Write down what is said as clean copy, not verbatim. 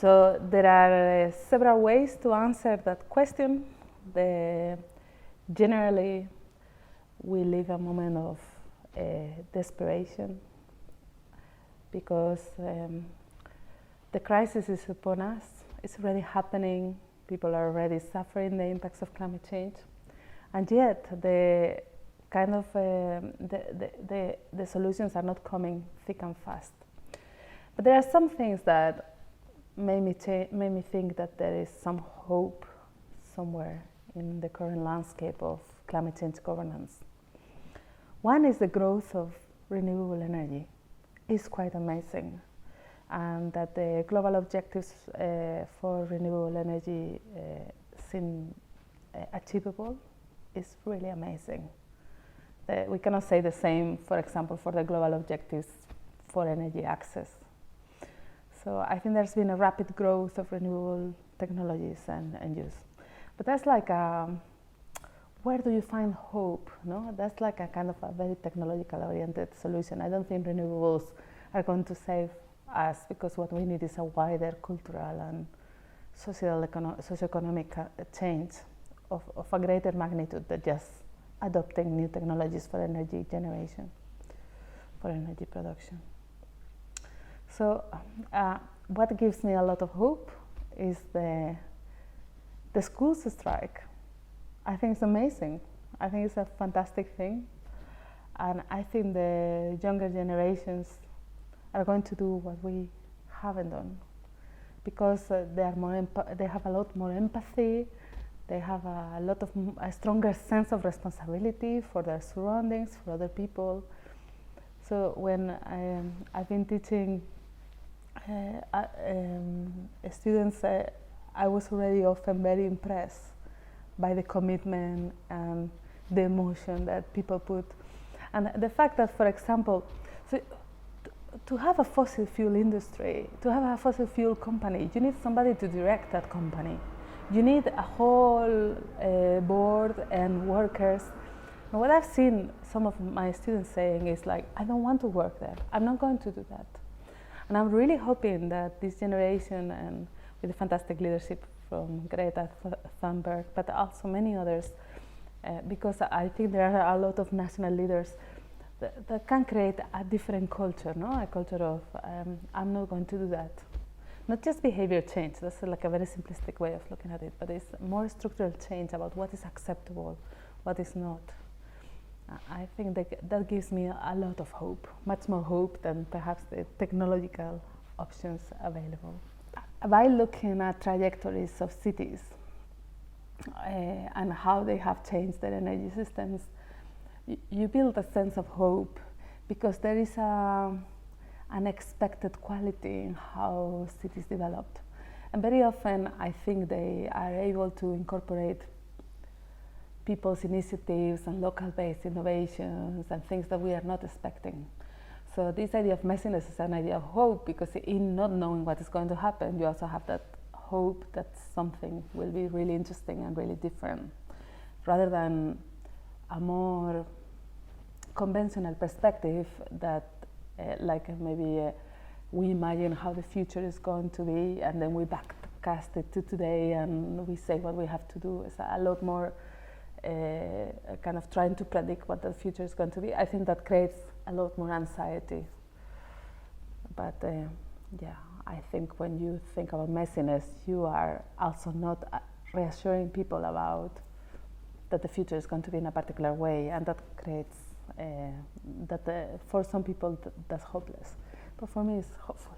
So there are several ways to answer that question. Generally, we live a moment of desperation because the crisis is upon us. It's already happening. People are already suffering the impacts of climate change, and yet the kind of the solutions are not coming thick and fast. But there are some things that made me think that there is some hope somewhere in the current landscape of climate change governance. One is the growth of renewable energy. It's quite amazing, and that the global objectives for renewable energy seem achievable is really amazing. We cannot say the same, for example, for the global objectives for energy access. So I think there's been a rapid growth of renewable technologies and use. But that's like where do you find hope? No, that's like a kind of a very technological oriented solution. I don't think renewables are going to save us, because what we need is a wider cultural and socioeconomic change of a greater magnitude than just adopting new technologies for energy generation, for energy production. So what gives me a lot of hope is the schools strike. I think it's amazing. I think it's a fantastic thing, and I think the younger generations are going to do what we haven't done, because they have a lot more empathy. They have a stronger sense of responsibility for their surroundings, for other people. So when I've been teaching students, I was already often very impressed by the commitment and the emotion that people put. And the fact that, for example, to have a fossil fuel industry, to have a fossil fuel company, you need somebody to direct that company. You need a whole board and workers. And what I've seen some of my students saying is like, I don't want to work there. I'm not going to do that. And I'm really hoping that this generation, and with the fantastic leadership from Greta Thunberg, but also many others, because I think there are a lot of national leaders that can create a different culture, no? A culture of, I'm not going to do that. Not just behavior change, that's like a very simplistic way of looking at it, but it's more structural change about what is acceptable, what is not. I think that gives me a lot of hope, much more hope than perhaps the technological options available. By looking at trajectories of cities and how they have changed their energy systems, you build a sense of hope, because there is an unexpected quality in how cities developed. And very often I think they are able to incorporate people's initiatives and local-based innovations and things that we are not expecting. So this idea of messiness is an idea of hope, because in not knowing what is going to happen, you also have that hope that something will be really interesting and really different, rather than a more conventional perspective that we imagine how the future is going to be, and then we backcast it to today and we say what we have to do. It's a lot more kind of trying to predict what the future is going to be. I think that creates a lot more anxiety. But yeah, I think when you think about messiness, you are also not reassuring people about that the future is going to be in a particular way, and that creates for some people that's hopeless, but for me it's hopeful.